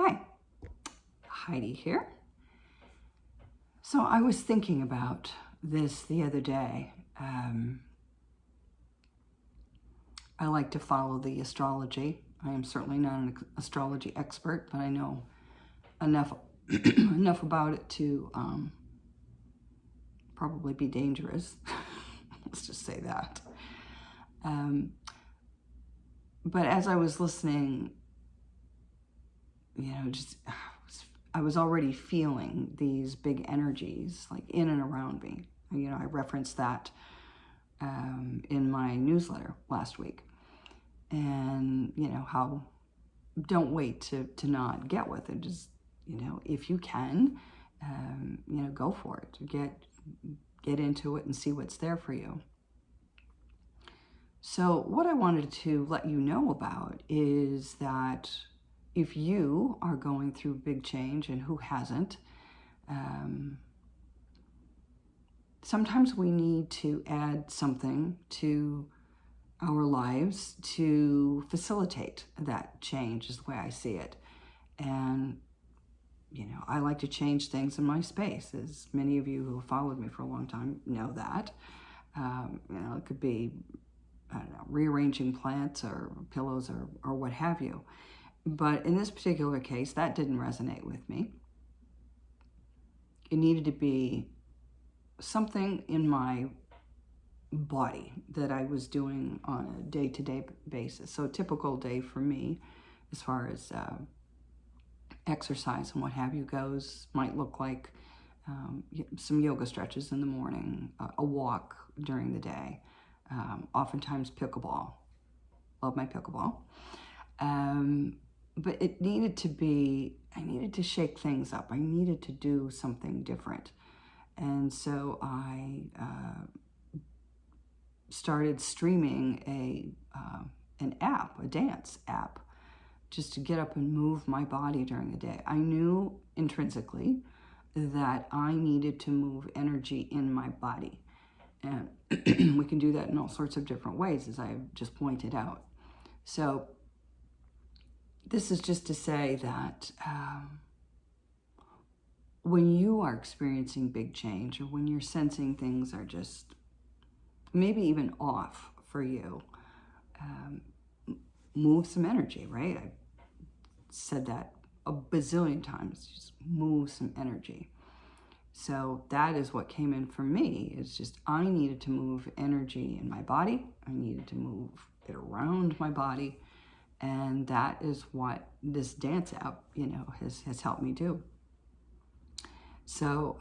Hi, Heidi here. So I was thinking about this the other day. I like to follow the astrology. I am certainly not an astrology expert, but I know enough enough about it to probably be dangerous. Let's just say that. But as I was listening, I was already feeling these big energies like in and around me. I referenced that in my newsletter last week. And, how don't wait to not get with it. Just, if you can, go for it. Get into it and see what's there for you. So what I wanted to let you know about is that if you are going through big change, and who hasn't, sometimes we need to add something to our lives to facilitate that change, is the way I see it. And, I like to change things in my space, as many of you who have followed me for a long time know that. It could be, rearranging plants or pillows or what have you. But in this particular case, that didn't resonate with me. It needed to be something in my body that I was doing on a day-to-day basis. So a typical day for me, as far as exercise and what have you goes, might look like some yoga stretches in the morning, a walk during the day, oftentimes pickleball. Love my pickleball. But it needed to be, I needed to shake things up. I needed to do something different. And so I started streaming an app, a dance app, just to get up and move my body during the day. I knew intrinsically that I needed to move energy in my body. And we can do that in all sorts of different ways, as I've just pointed out. So this is just to say that when you are experiencing big change, or when you're sensing things are just maybe even off for you, move some energy, right? I've said that a bazillion times, just move some energy. So that is what came in for me, is just I needed to move energy in my body. I needed to move it around my body. And that is what this dance app, has helped me do. So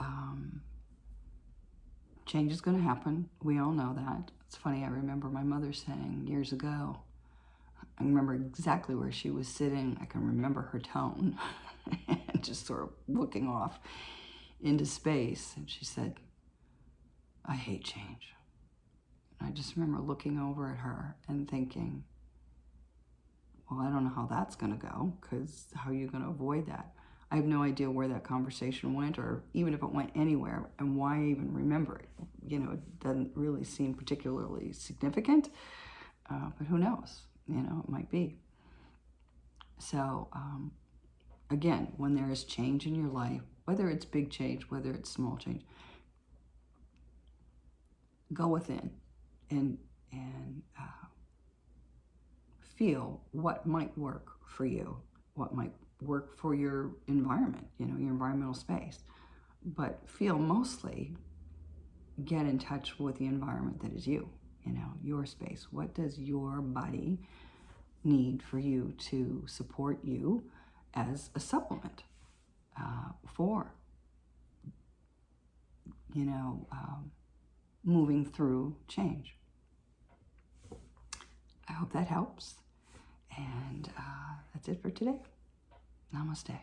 change is going to happen. We all know that. It's funny, I remember my mother saying years ago, I remember exactly where she was sitting. I can remember her tone, and just sort of looking off into space. And she said, "I hate change." And I just remember looking over at her and thinking, well, I don't know how that's going to go, because how are you going to avoid that? I have no idea where that conversation went, or even if it went anywhere, and why I even remember it. It doesn't really seem particularly significant, but who knows? It might be. So, again, when there is change in your life, whether it's big change, whether it's small change, go within and feel what might work for you, what might work for your environment, your environmental space. But feel mostly, get in touch with the environment that is you, your space. What does your body need for you to support you as a supplement for, moving through change? I hope that helps. And that's it for today. Namaste.